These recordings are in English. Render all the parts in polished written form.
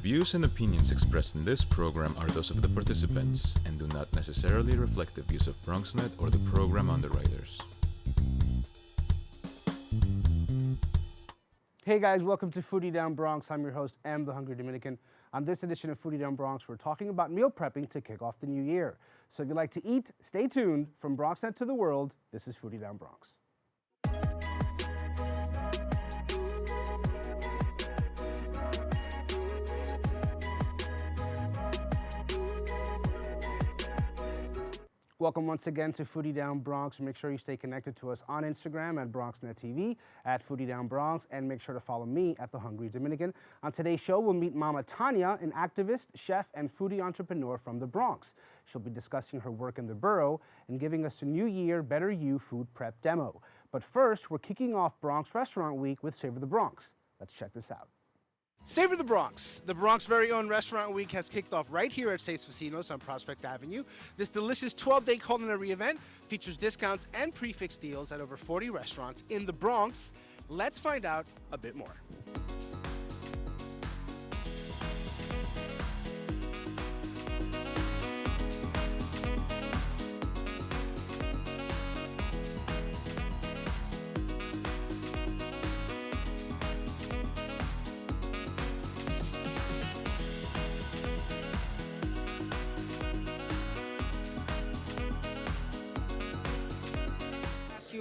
views and opinions expressed in this program are those of the participants and do not necessarily reflect the views of BronxNet or the program underwriters. Hey guys, welcome to Foodie Down Bronx. I'm your host, the Hungry Dominican. On this edition of Foodie Down Bronx, we're talking about meal prepping to kick off the new year. So if you like to eat, stay tuned. From BronxNet to the world, this is Foodie Down Bronx. Welcome once again to Foodie Down Bronx. Make sure you stay connected to us on Instagram at BronxNetTV, at Foodie Down Bronx, and make sure to follow me at The Hungry Dominican. On today's show, we'll meet Mama Tanya, an activist, chef, and foodie entrepreneur from the Bronx. She'll be discussing her work in the borough and giving us a New Year Better You food prep demo. But first, we're kicking off Bronx Restaurant Week with Savor the Bronx. Let's check this out. Savor the Bronx. The Bronx very own Restaurant Week has kicked off right here at Seis Vecinos on Prospect Avenue. This delicious 12-day culinary event features discounts and prefix deals at over 40 restaurants in the Bronx. Let's find out a bit more.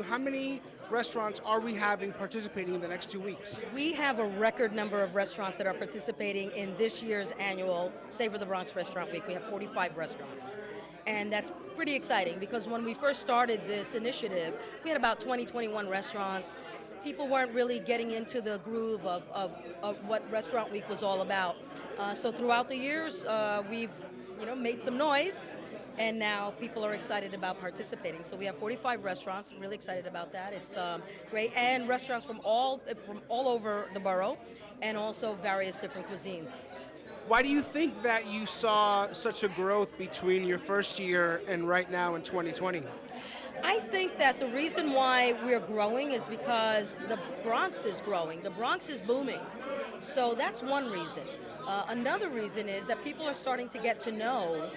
How many restaurants are we having participating in the next 2 weeks? We have a record number of restaurants that are participating in this year's annual Savor the Bronx Restaurant Week. We have 45 restaurants. And that's pretty exciting because when we first started this initiative, we had about 21 restaurants. People weren't really getting into the groove of what Restaurant Week was all about. So throughout the years, we've made some noise. And now people are excited about participating. So we have 45 restaurants, really excited about that. It's great. And restaurants from all over the borough and also various different cuisines. Why do you think that you saw such a growth between your first year and right now in 2020? I think that the reason why we're growing is because the Bronx is growing. The Bronx is booming. So that's one reason. Another reason is that people are starting to get to know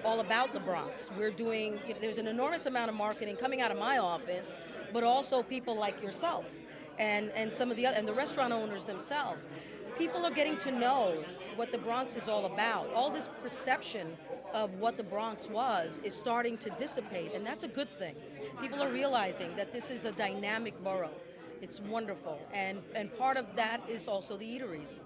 all about the Bronx. There's an enormous amount of marketing coming out of my office, but also people like yourself and some of the other, and the restaurant owners themselves. People are getting to know what the Bronx is all about. All this perception of what the Bronx was is starting to dissipate, and that's a good thing. People are realizing that this is a dynamic borough. It's wonderful, and part of that is also the eateries.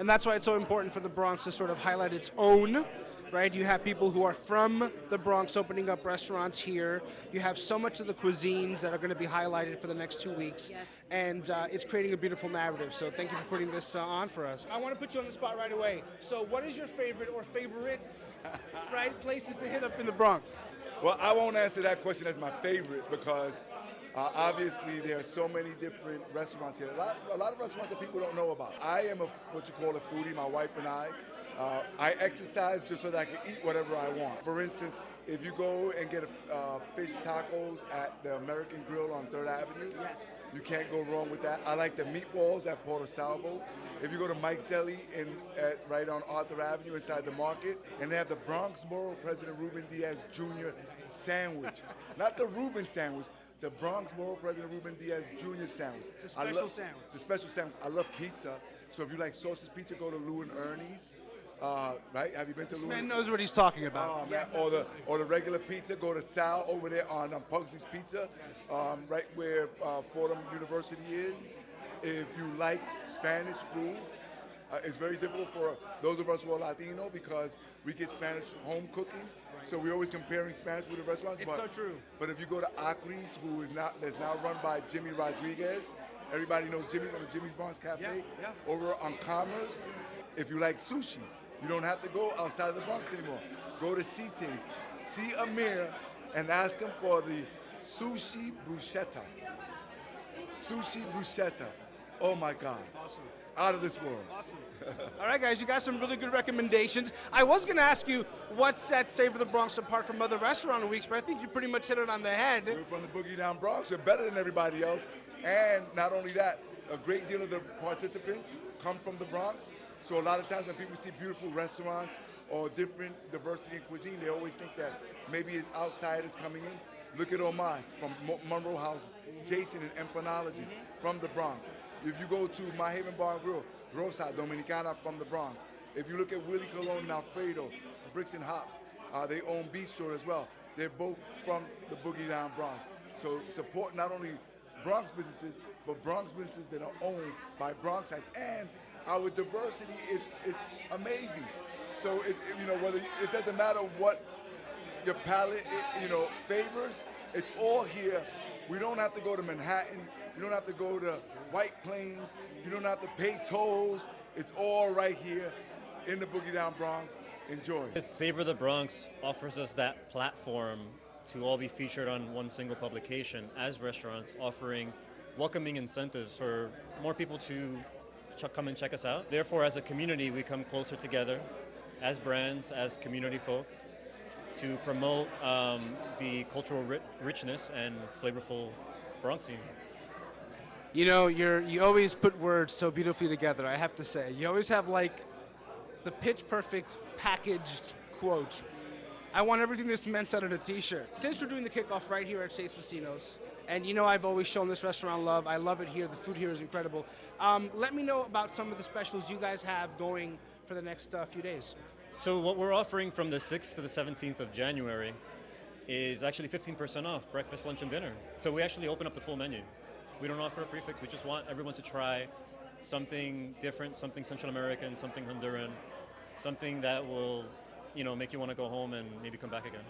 And that's why it's so important for the Bronx to sort of highlight its own. Right, you have people who are from the Bronx opening up restaurants here. You have so much of the cuisines that are going to be highlighted for the next 2 weeks. Yes. And it's creating a beautiful narrative. So thank you for putting this on for us. I want to put you on the spot right away. So what is your favorite or favorites, right, places to hit up in the Bronx? Well, I won't answer that question as my favorite because obviously there are so many different restaurants here. A lot of restaurants that people don't know about. I am what you call a foodie, my wife and I. I exercise just so that I can eat whatever I want. For instance, if you go and get fish tacos at the American Grill on 3rd Avenue, you can't go wrong with that. I like the meatballs at Porto Salvo. If you go to Mike's Deli right on Arthur Avenue inside the market, and they have the Bronx Borough President Ruben Diaz Jr. sandwich. Not the Reuben sandwich, the Bronx Borough President Ruben Diaz Jr. sandwich. It's a special sandwich. It's a special sandwich. I love pizza. So if you like sausage pizza, go to Lou and Ernie's. Right? Have you been to Lou? Man knows what he's talking about. Oh, man. Or the regular pizza, go to Sal over there on Pugsley's Pizza, right where Fordham University is. If you like Spanish food, it's very difficult for those of us who are Latino because we get Spanish home cooking. So we're always comparing Spanish food to restaurants. It's so true. But if you go to Acre's, that's now run by Jimmy Rodriguez. Everybody knows Jimmy from the Jimmy's Bronx Cafe over on Commerce. If you like sushi, you don't have to go outside of the Bronx anymore. Go to C-Tings. See Amir and ask him for the sushi bruschetta. Sushi bruschetta. Oh my God. Awesome. Out of this world. Awesome. All right, guys, you got some really good recommendations. I was going to ask you what sets Savor the Bronx apart from other restaurant weeks, but I think you pretty much hit it on the head. We're from the Boogie Down Bronx. We're better than everybody else. And not only that, a great deal of the participants come from the Bronx. So a lot of times when people see beautiful restaurants or different diversity in cuisine, they always think that maybe it's outsiders coming in. Look at Omar from Monroe House, Jason and Empanology from the Bronx. If you go to My Haven Bar and Grill, Rosa Dominicana from the Bronx. If you look at Willie Colon and Alfredo, Bricks and Hops, they own Bistro as well. They're both from the Boogie Down Bronx. So support not only Bronx businesses, but Bronx businesses that are owned by Bronxites. And our diversity is amazing. So whether it doesn't matter what your palate favors, it's all here. We don't have to go to Manhattan. You don't have to go to White Plains. You don't have to pay tolls. It's all right here in the Boogie Down Bronx. Enjoy. Savor the Bronx offers us that platform to all be featured on one single publication as restaurants, offering welcoming incentives for more people to come and check us out. Therefore, as a community, we come closer together as brands, as community folk, to promote the cultural richness and flavorful Bronx scene. You know, you always put words so beautifully together, I have to say. You always have like the pitch perfect packaged quote. I want everything this meant said on a t-shirt. Since we're doing the kickoff right here at Seis Vecinos, and I've always shown this restaurant love. I love it here. The food here is incredible. Let me know about some of the specials you guys have going for the next few days. So what we're offering from the 6th to the 17th of January is actually 15% off breakfast, lunch, and dinner. So we actually open up the full menu. We don't offer a prefix. We just want everyone to try something different, something Central American, something Honduran, something that will, make you want to go home and maybe come back again.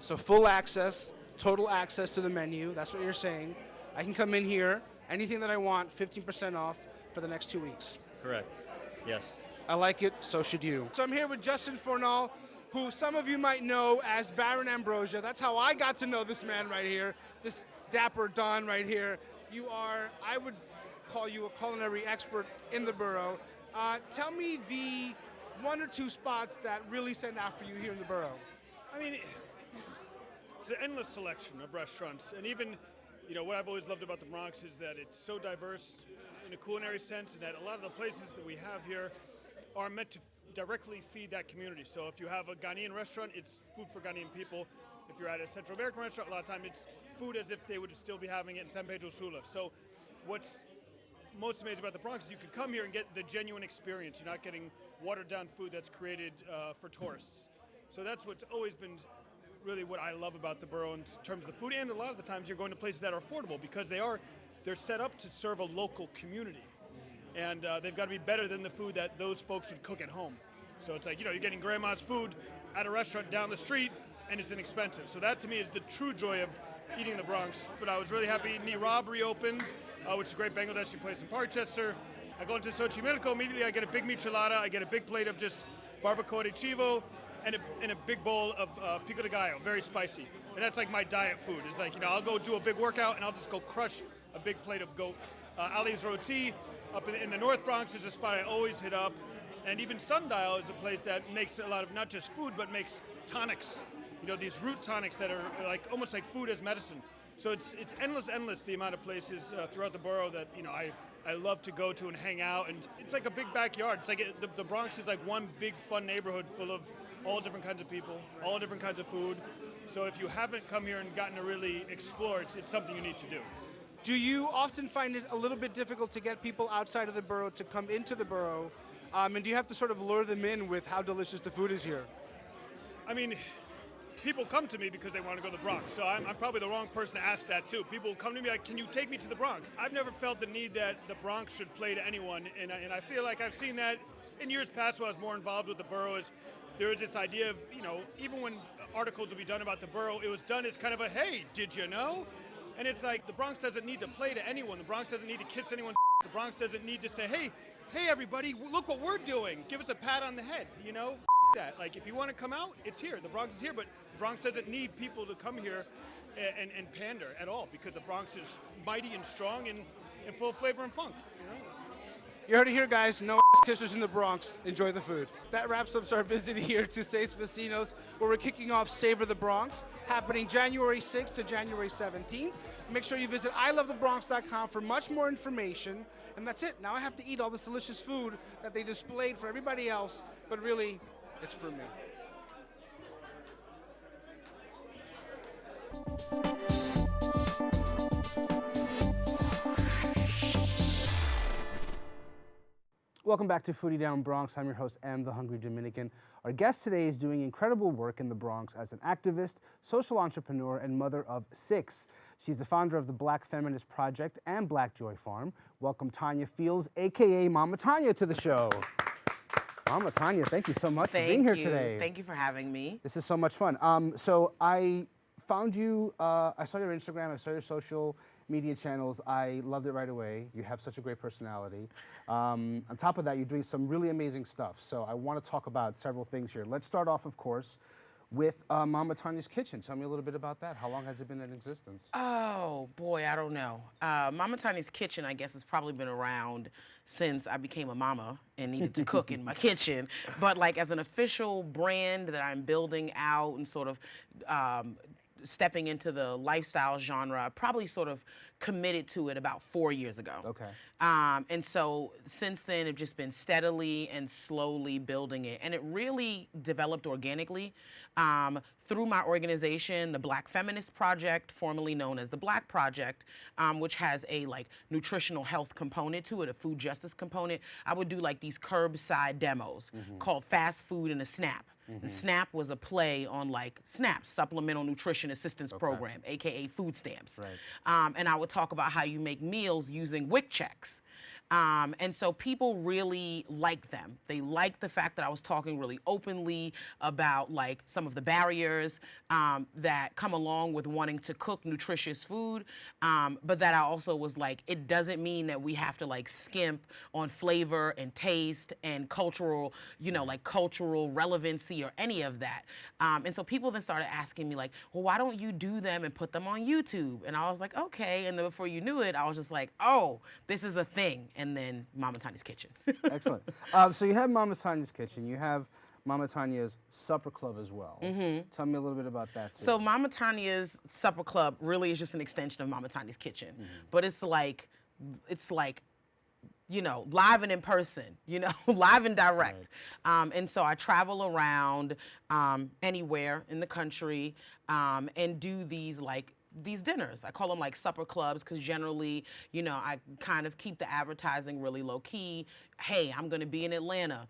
So full access, total access to the menu. That's what you're saying. I can come in here, anything that I want, 15% off for the next 2 weeks. Correct. Yes. I like it, so should you. So I'm here with Justin Fornal, who some of you might know as Baron Ambrosia. That's how I got to know this man right here, this dapper Don right here. You are, I would call you a culinary expert in the borough. Tell me the one or two spots that really stand out for you here in the borough. I mean, it's an endless selection of restaurants. And even, what I've always loved about the Bronx is that it's so diverse in a culinary sense, and that a lot of the places that we have here are meant to directly feed that community. So if you have a Ghanaian restaurant, it's food for Ghanaian people. If you're at a Central American restaurant, a lot of time it's food as if they would still be having it in San Pedro Sula. So what's most amazing about the Bronx is you can come here and get the genuine experience. You're not getting watered down food that's created for tourists. So that's what's always been really what I love about the borough in terms of the food. And a lot of the times you're going to places that are affordable because they're set up to serve a local community. And they've got to be better than the food that those folks would cook at home. So it's like, you're getting grandma's food at a restaurant down the street, and it's inexpensive. So that to me is the true joy of eating in the Bronx. But I was really happy Nirab reopened, which is a great Bangladeshi place in Parkchester. I go into Xochimilco, immediately I get a big michelada, I get a big plate of just barbacoa de chivo, and a big bowl of pico de gallo, very spicy. And that's like my diet food. It's like, I'll go do a big workout, and I'll just go crush a big plate of goat. Ali's Roti, up in the North Bronx is a spot I always hit up. And even Sundial is a place that makes a lot of not just food, but makes tonics. These root tonics that are like almost like food as medicine. So it's endless the amount of places throughout the borough that I love to go to and hang out. And it's like a big backyard. It's like the Bronx is like one big fun neighborhood full of all different kinds of people, all different kinds of food. So if you haven't come here and gotten to really explore it, it's something you need to do. Do you often find it a little bit difficult to get people outside of the borough to come into the borough? And do you have to sort of lure them in with how delicious the food is here? I mean, people come to me because they want to go to the Bronx, so I'm probably the wrong person to ask that too. People come to me like, can you take me to the Bronx? I've never felt the need that the Bronx should play to anyone, and I feel like I've seen that in years past when I was more involved with the borough. Is there was this idea of, even when articles would be done about the borough, it was done as kind of a, hey, did you know? And it's like, the Bronx doesn't need to play to anyone. The Bronx doesn't need to kiss anyone. The Bronx doesn't need to say, hey everybody, look what we're doing. Give us a pat on the head, that. Like, if you want to come out, it's here. The Bronx is here, but the Bronx doesn't need people to come here and pander at all, because the Bronx is mighty and strong and full of flavor and funk. You heard it here, guys. No kissers in the Bronx. Enjoy the food. That wraps up our visit here to Seis Vecinos, where we're kicking off Savor the Bronx, happening January 6th to January 17th. Make sure you visit ilovethebronx.com for much more information. And that's it. Now I have to eat all this delicious food that they displayed for everybody else, but really, it's for me. Welcome back to Foodie Down Bronx. I'm your host, M, the Hungry Dominican. Our guest today is doing incredible work in the Bronx as an activist, social entrepreneur, and mother of 6. She's the founder of the Black Feminist Project and Black Joy Farm. Welcome Tanya Fields, AKA Mama Tanya, to the show. Mama Tanya, thank you so much for being here today. Thank you for having me. This is so much fun. So I found you, I saw your Instagram, I saw your social media channels. I loved it right away. You have such a great personality. On top of that, you're doing some really amazing stuff. So I want to talk about several things here. Let's start off, of course, with Mama Tanya's Kitchen. Tell me a little bit about that. How long has it been in existence? Oh, boy, I don't know. Mama Tanya's Kitchen, I guess, has probably been around since I became a mama and needed to cook in my kitchen. But like as an official brand that I'm building out and sort of stepping into the lifestyle genre, I probably sort of committed to it about 4 years ago. Okay. And so since then, I've just been steadily and slowly building it. And it really developed organically through my organization, the Black Feminist Project, formerly known as the Black Project, which has a like nutritional health component to it, a food justice component. I would do like these curbside demos called Fast Food in a Snap. And SNAP was a play on like SNAP, Supplemental Nutrition Assistance Program, AKA food stamps. Right. And I would talk about how you make meals using WIC checks. And so people really like them. They like the fact that I was talking really openly about like some of the barriers that come along with wanting to cook nutritious food, but that I also was like, it doesn't mean that we have to like skimp on flavor and taste and cultural, you know, like cultural relevancy or any of that. And so people then started asking me like, well, why don't you do them and put them on YouTube? And I was like, okay. And then before you knew it, I was just like, oh, this is a thing. And then Mama Tanya's Kitchen. Excellent. So you have Mama Tanya's Kitchen. You have Mama Tanya's Supper Club as well. Tell me a little bit about that too. So Mama Tanya's Supper Club really is just an extension of Mama Tanya's Kitchen. But it's like, you know, live and in person, you know, live and direct. Right. And so I travel around anywhere in the country and do these dinners. I call them like supper clubs because generally, you know, I kind of keep the advertising really low key. Hey, I'm gonna be in Atlanta.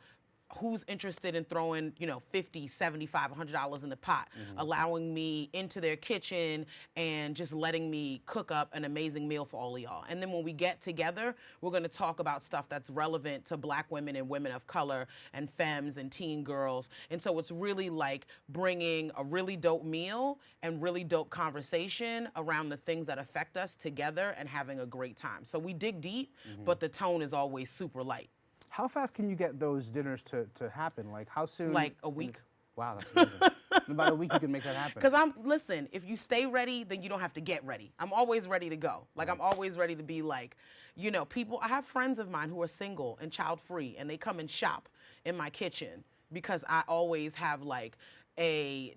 Who's interested in throwing, you know, $50, $75, $100 in the pot, allowing me into their kitchen and just letting me cook up an amazing meal for all of y'all. And then when we get together, we're gonna talk about stuff that's relevant to Black women and women of color and femmes and teen girls. And so it's really like bringing a really dope meal and really dope conversation around the things that affect us together and having a great time. So we dig deep, but the tone is always super light. How fast can you get those dinners to happen? Like how soon? Like a week. Wow, that's amazing. In about a week you can make that happen. Because listen, if you stay ready, then you don't have to get ready. I'm always ready to go. Like I'm always ready to be like, you know, I have friends of mine who are single and child free and they come and shop in my kitchen because I always have like a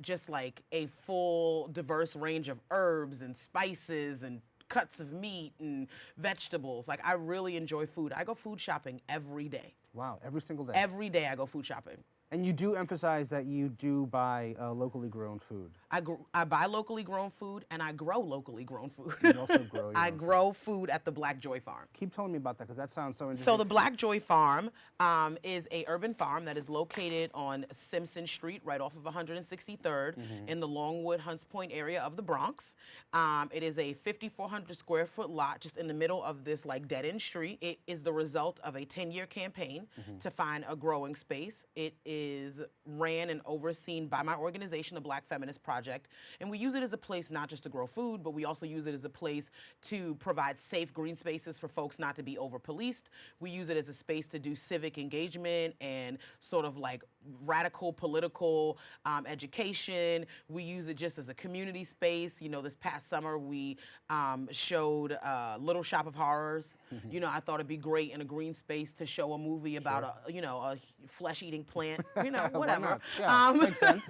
full diverse range of herbs and spices and cuts of meat and vegetables. Like I really enjoy food. I go food shopping every day. Wow, every single day? Every day I go food shopping. And you do emphasize that you do buy locally grown food. I buy locally grown food and I grow locally grown food. You also grow your I own grow food at the Black Joy Farm. Keep telling me about that because that sounds so interesting. So the Black Joy Farm is a urban farm that is located on Simpson Street right off of 163rd in the Longwood, Hunts Point area of the Bronx. It is a 5,400 square foot lot just in the middle of this like dead end street. It is the result of a 10-year campaign to find a growing space. It is ran and overseen by my organization, the Black Feminist Project. And we use it as a place not just to grow food, but we also use it as a place to provide safe green spaces for folks not to be over-policed. We use it as a space to do civic engagement and sort of like radical political education. We use it just as a community space. You know, this past summer we showed Little Shop of Horrors. You know, I thought it'd be great in a green space to show a movie about a flesh-eating plant. You know, whatever. Yeah, makes sense.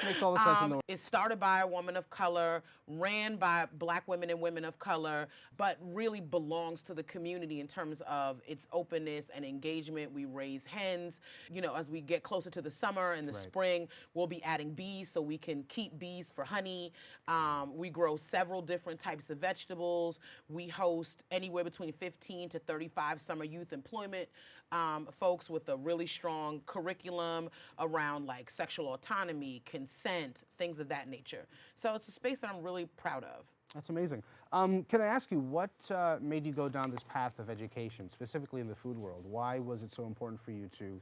Makes all the sense in the world. It's started by a woman of color, ran by Black women and women of color, but really belongs to the community in terms of its openness and engagement. We raise hens. You know, as we get closer to the summer and the spring, we'll be adding bees so we can keep bees for honey. We grow several different types of vegetables. We host anywhere between 15 to 35 summer youth employment folks with a really strong curriculum around like sexual autonomy, consent, things of that nature. So it's a space that I'm really proud of. That's amazing. Can I ask you, what made you go down this path of education, specifically in the food world? Why was it so important for you to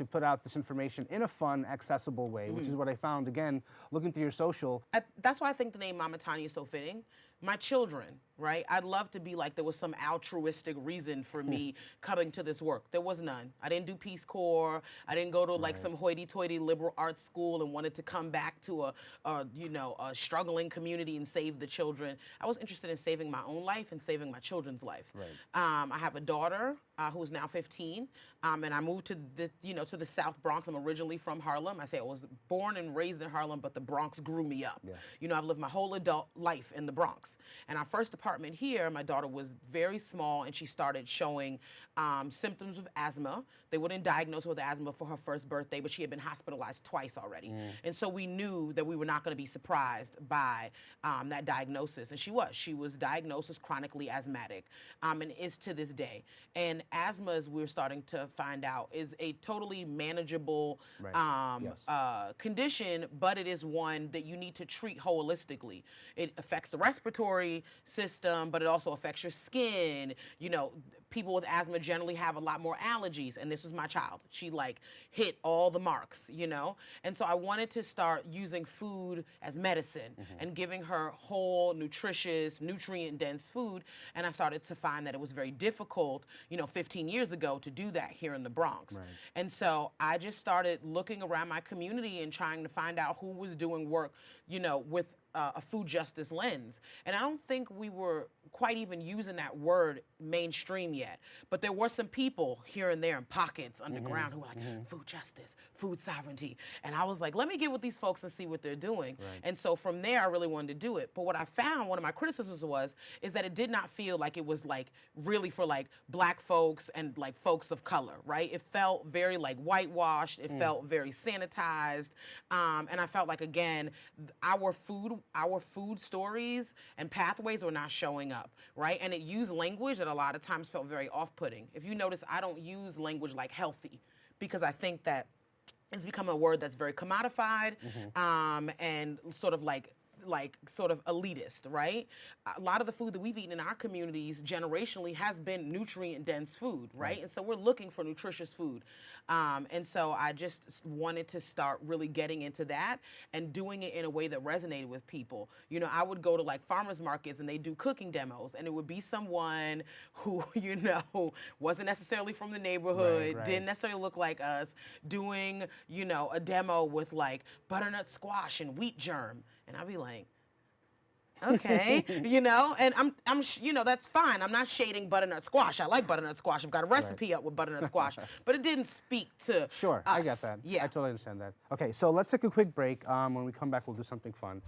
put out this information in a fun, accessible way, which is what I found, again, looking through your social? That's why I think the name Mama Tanya is so fitting. My children, right? I'd love to be like there was some altruistic reason for me coming to this work. There was none. I didn't do Peace Corps. I didn't go to like some hoity-toity liberal arts school and wanted to come back to a struggling community and save the children. I was interested in saving my own life and saving my children's life. Right. I have a daughter who is now 15, and I moved to the South Bronx. I'm originally from Harlem. I say I was born and raised in Harlem, but the Bronx grew me up. Yeah. You know, I've lived my whole adult life in the Bronx. And our first apartment here, my daughter was very small and she started showing symptoms of asthma. They wouldn't diagnose her with asthma for her first birthday, but she had been hospitalized twice already. And so we knew that we were not going to be surprised by that diagnosis. And she was diagnosed as chronically asthmatic and is to this day. And asthma, as we're starting to find out, is a totally manageable condition, but it is one that you need to treat holistically. It affects the respiratory system, but it also affects your skin. You know, people with asthma generally have a lot more allergies, and this was my child. She like hit all the marks, you know? And so I wanted to start using food as medicine and giving her whole, nutritious, nutrient-dense food, and I started to find that it was very difficult, 15 years ago to do that here in the Bronx. Right. And so I just started looking around my community and trying to find out who was doing work, with a food justice lens. And I don't think we were quite even using that word mainstream yet. But there were some people here and there in pockets underground who were like, food justice, food sovereignty. And I was like, let me get with these folks and see what they're doing. Right. And so from there, I really wanted to do it. But what I found, one of my criticisms is that it did not feel like it was like really for like Black folks and like folks of color, right? It felt very like whitewashed. It felt very sanitized. And I felt like, again, our food stories and pathways were not showing up, right? And it used language that a lot of times felt very off-putting. If you notice, I don't use language like healthy because I think that it's become a word that's very commodified and sort of elitist, right? A lot of the food that we've eaten in our communities generationally has been nutrient-dense food, right? And so we're looking for nutritious food. And so I just wanted to start really getting into that and doing it in a way that resonated with people. I would go to like farmers markets and they do cooking demos, and it would be someone who, wasn't necessarily from the neighborhood, didn't necessarily look like us, doing, a demo with like butternut squash and wheat germ. And I'd be like, okay, and I'm that's fine. I'm not shading butternut squash. I like butternut squash. I've got a recipe up with butternut squash, but it didn't speak to Sure, us. I get that. Yeah. I totally understand that. Okay, so let's take a quick break. When we come back, we'll do something fun.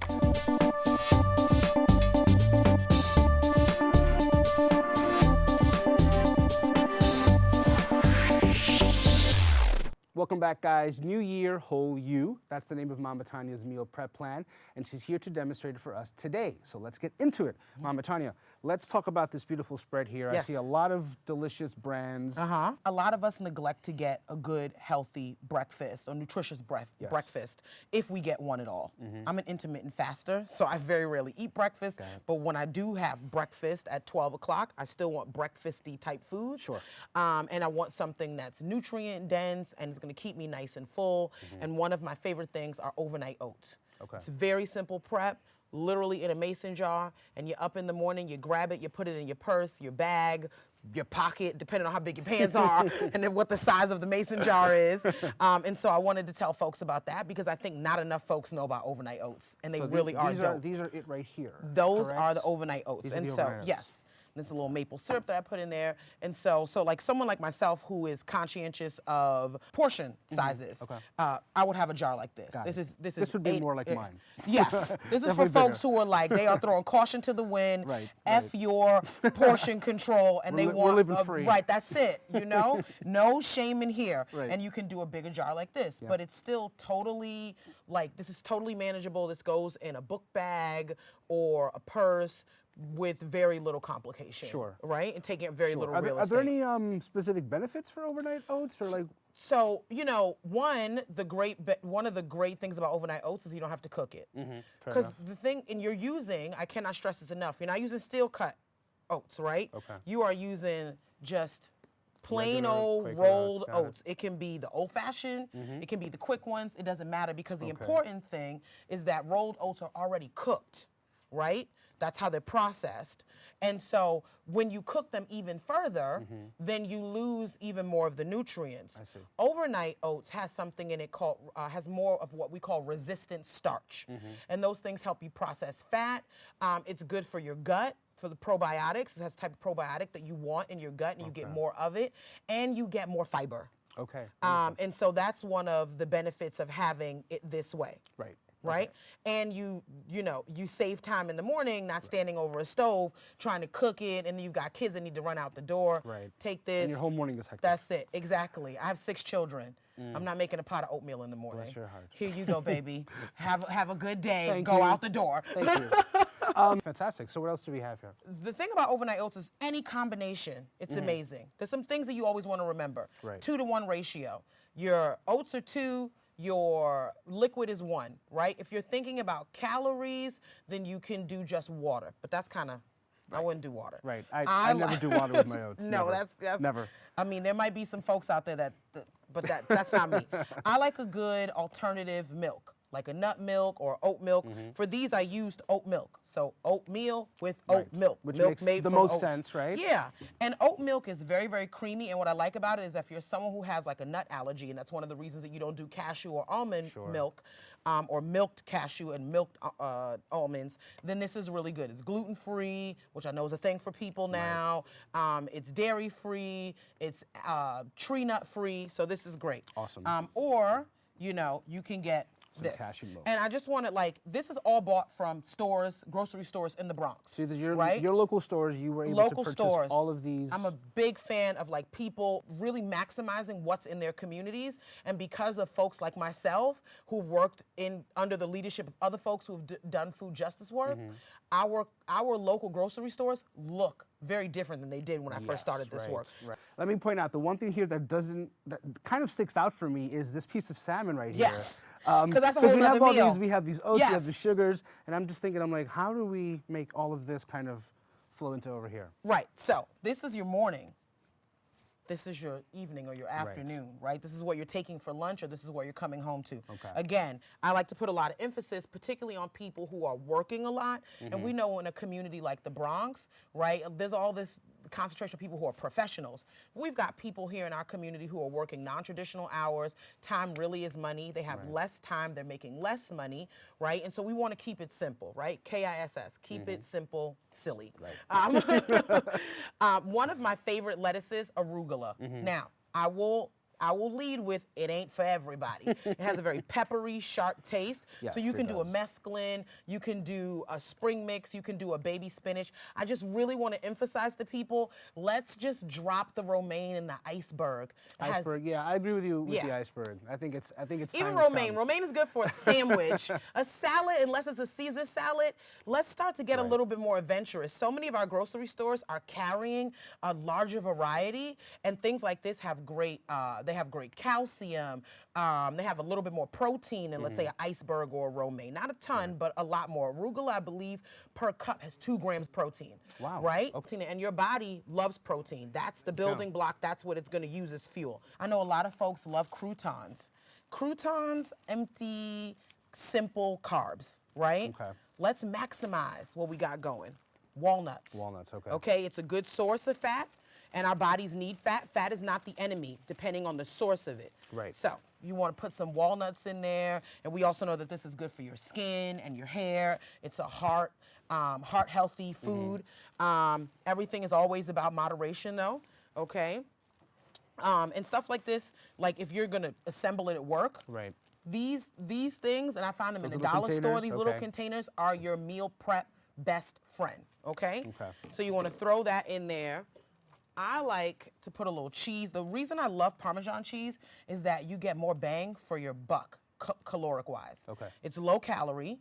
Welcome back, guys. New year, whole you. That's the name of Mama Tanya's meal prep plan, and she's here to demonstrate it for us today. So let's get into it. Mama Tanya, let's talk about this beautiful spread here. Yes. I see a lot of delicious brands. A lot of us neglect to get a good, healthy breakfast or nutritious breakfast if we get one at all. I'm an intermittent faster, so I very rarely eat breakfast, but when I do have breakfast at 12 o'clock, I still want breakfasty type food. Sure. And I want something that's nutrient dense and it's going to keep me nice and full. And one of my favorite things are overnight oats. Okay. It's very simple prep, literally in a mason jar, and you're up in the morning, you grab it, you put it in your purse, your bag, your pocket, depending on how big your pants are, and then what the size of the mason jar is. And so I wanted to tell folks about that because I think not enough folks know about overnight oats, and they So really are dope. These are it right here. Those correct? are the overnight oats. These are And the so, overnight oats. yes. There's a little maple syrup that I put in there. And so like someone like myself who is conscientious of portion sizes, Okay. I would have a jar like this. Got This it. is This would be more like mine. Yes. This is for Definitely folks bigger. who are like, they are throwing caution to the wind, Right, F your portion control, and they we're want living free. right, that's it, you know? No shame in here. Right. And you can do a bigger jar like this. But it's still totally like this is totally manageable. This goes in a book bag or a purse with very little complication. Sure. Right? And taking up very little Are real there estate. any specific benefits for overnight oats, or like? So, you know, one of the great things about overnight oats is you don't have to cook it. Fair Because enough. the thing, and you're using, I cannot stress this enough, you're not using steel cut oats, right? Okay. You are using just plain Regular old Quaker rolled oats, got it. oats. It can be the old fashioned, it can be the quick ones, it doesn't matter because the important thing is that rolled oats are already cooked, right? That's how they're processed. And so when you cook them even further, then you lose even more of the nutrients. I see. Overnight oats has something in it called, has more of what we call resistant starch. And those things help you process fat. It's good for your gut, for the probiotics. It has a type of probiotic that you want in your gut and you get more of it. And you get more fiber. Okay. And so that's one of the benefits of having it this way. Right. Right? And you save time in the morning, not standing over a stove, trying to cook it, and then you've got kids that need to run out the door. Right. Take this. And your whole morning is hectic. That's it, exactly. I have 6 children. I'm not making a pot of oatmeal in the morning. Bless your heart. Here you go, baby. Have a good day. Thank Go you. out the door. Thank you. Fantastic. So what else do we have here? The thing about overnight oats is any combination, it's amazing. There's some things that you always want to remember. Right. 2-to-1 ratio. Your oats are 2, your liquid is 1, right? If you're thinking about calories, then you can do just water. But that's kind of, I wouldn't do water. Right. I never do water with my oats. No, never. that's never. I mean, there might be some folks out there but that's not me. I like a good alternative milk, like a nut milk or oat milk. For these, I used oat milk. So oatmeal with oat milk. Which milk makes made the from most oats. sense, right? Yeah. And oat milk is very, very creamy. And what I like about it is if you're someone who has like a nut allergy, and that's one of the reasons that you don't do cashew or almond milk, or milked cashew and milked almonds, then this is really good. It's gluten-free, which I know is a thing for people now. It's dairy-free. It's tree nut-free. So this is great. Awesome. Or, you can get this. cashew milk. And I just wanted, this is all bought from stores, grocery stores in the Bronx. So your right? local stores, you were able Local to purchase stores. all of these. I'm a big fan of people really maximizing what's in their communities, and because of folks like myself who've worked under the leadership of other folks who've done food justice work, our local grocery stores look very different than they did when I first started this work. Right. Let me point out the one thing here that kind of sticks out for me is this piece of salmon right here. Yes. Because that's a whole we nother have all meal. these, we have these oats, we have Yes. the sugars, and I'm just thinking, I'm like, how do we make all of this kind of flow into over here? Right. So this is your morning. This is your evening or your afternoon, right? This is what you're taking for lunch, or this is what you're coming home to. Okay. Again, I like to put a lot of emphasis, particularly on people who are working a lot. And we know in a community like the Bronx, right, there's all this concentration of people who are professionals. We've got people here in our community who are working non-traditional hours. Time really is money. They have less time. They're making less money, right? And so we want to keep it simple, right? KISS, keep it simple, silly. Right. One of my favorite lettuces, arugula. Now, I will lead with it ain't for everybody. It has a very peppery, sharp taste. Yes, so you can it do a does. mesclun, you can do a spring mix, you can do a baby spinach. I just really want to emphasize to people, let's just drop the romaine in the iceberg. It has- Iceberg, yeah, I agree with you with the Yeah. iceberg. I think it's even time has romaine. come. Romaine is good for a sandwich. A salad, unless it's a Caesar salad, let's start to get a little bit more adventurous. So many of our grocery stores are carrying a larger variety, and things like this have great, they have great calcium. They have a little bit more protein than, let's say, an iceberg or a romaine. Not a ton, but a lot more. Arugula, I believe, per cup has 2 grams protein. Wow. Right? Okay. And your body loves protein. That's the building block. That's what it's going to use as fuel. I know a lot of folks love croutons. Croutons, empty, simple carbs, right? Okay. Let's maximize what we got going. Walnuts. Walnuts, okay. Okay, it's a good source of fat. And our bodies need fat. Fat is not the enemy, depending on the source of it. Right. So you want to put some walnuts in there, and we also know that this is good for your skin and your hair. It's a heart healthy food. Everything is always about moderation, though. Okay. And stuff like this, like if you're gonna assemble it at work, Right. These things, and I find them in the little dollar store. containers? These little Okay. containers are your meal prep best friend. Okay. Okay. So you want to throw that in there. I like to put a little cheese. The reason I love Parmesan cheese is that you get more bang for your buck, caloric wise. Okay. It's low calorie,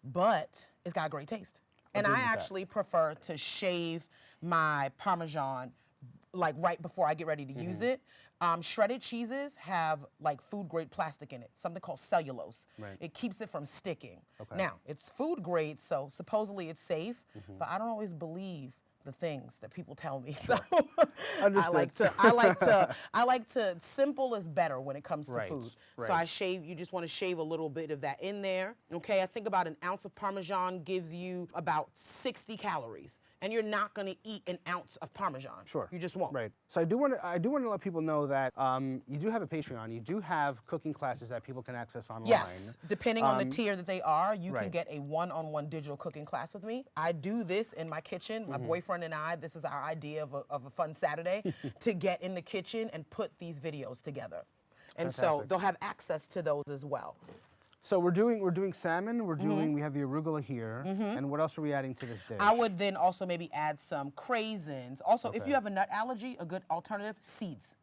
but it's got great taste. And Agree I with that. actually prefer to shave my Parmesan like right before I get ready to use it. Shredded cheeses have like food grade plastic in it, something called cellulose. Right. It keeps it from sticking. Okay. Now, it's food grade, so supposedly it's safe, but I don't always believe the things that people tell me. So Understood. I like to simple is better when it comes to Right, food. right. So I shave, you just want to shave a little bit of that in there. Okay, I think about an ounce of Parmesan gives you about 60 calories. And you're not going to eat an ounce of Parmesan. Sure. You just won't. Right. So I do want to let people know that you do have a Patreon. You do have cooking classes that people can access online. Yes. Depending on the tier that they are, you can right. get a one-on-one digital cooking class with me. I do this in my kitchen. My boyfriend and I, this is our idea of a fun Saturday, to get in the kitchen and put these videos together. And so Fantastic. they'll have access to those as well. So we're doing salmon. We have the arugula here. And what else are we adding to this dish? I would then also maybe add some craisins. Also, if Okay. you have a nut allergy, a good alternative, seeds,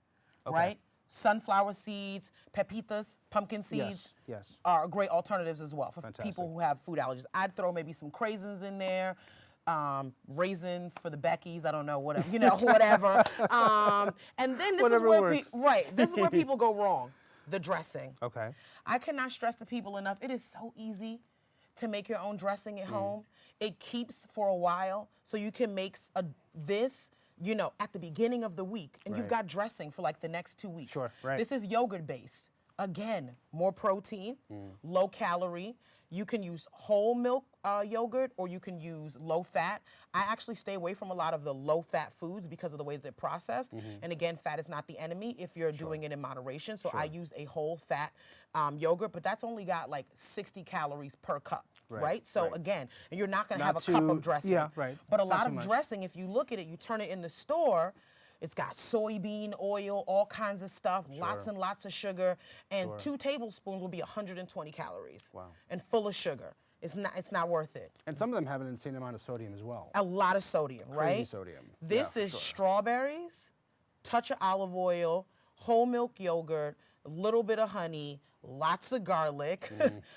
Okay. right? Sunflower seeds, pepitas, pumpkin seeds Yes. are great alternatives as well for Fantastic. people who have food allergies. I'd throw maybe some craisins in there, raisins for the Beckys, I don't know, whatever, whatever. And then this Whatever is where works. this is where people go wrong, the dressing. Okay. I cannot stress to people enough. It is so easy to make your own dressing at home. It keeps for a while, so you can make this, at the beginning of the week, and you've Right. got dressing for like the next 2 weeks. Sure, right. This is yogurt based. Again, more protein, low calorie. You can use whole milk yogurt, or you can use low fat. I actually stay away from a lot of the low fat foods because of the way they're processed. And again, fat is not the enemy if you're doing it in moderation. So I use a whole fat yogurt, but that's only got like 60 calories per cup. Right? So right. again, you're not going to Not have a cup too- of dressing. yeah, right. But a It's not lot too of much. dressing, if you look at it, you turn it in the store, it's got soybean oil, all kinds of stuff, lots and lots of sugar, and 2 tablespoons will be 120 calories. Wow. And full of sugar. It's not worth it. And some of them have an insane amount of sodium as well. A lot of sodium, right? Crazy sodium. This Yeah, is sure. strawberries, touch of olive oil, whole milk yogurt, a little bit of honey, lots of garlic,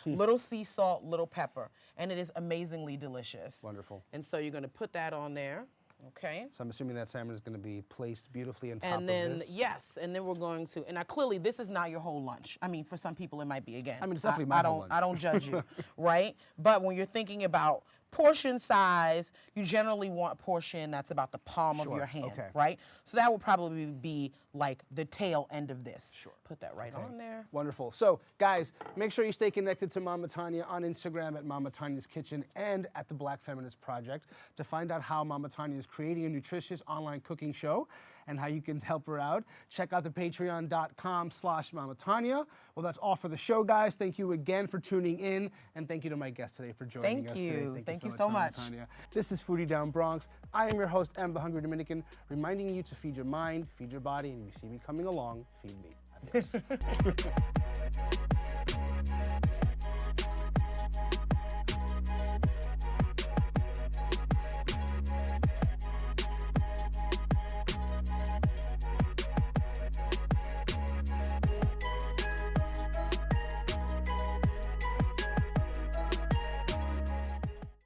little sea salt, little pepper, and it is amazingly delicious. Wonderful. And so you're going to put that on there, okay? So I'm assuming that salmon is going to be placed beautifully on top And then, of this. yes, and then we're going to, and now clearly this is not your whole lunch. I mean, for some people it might be, again. I mean, it's definitely my whole lunch. I don't judge you, right? But when you're thinking about portion size, you generally want a portion that's about the palm of Sure, your hand, okay. right? So that would probably be like the tail end of this. Sure. Put that right on there. Wonderful. So, guys, make sure you stay connected to Mama Tanya on Instagram at Mama Tanya's Kitchen and at the Black Feminist Project to find out how Mama Tanya is creating a nutritious online cooking show and how you can help her out. Check out the patreon.com/Mama Tanya. Well, that's all for the show, guys. Thank you again for tuning in, and thank you to my guests today for joining Thank us you. today. Thank you so much. Mama Tanya. This is Foodie Down Bronx. I am your host, M, the Hungry Dominican, reminding you to feed your mind, feed your body, and if you see me coming along, feed me. Adios.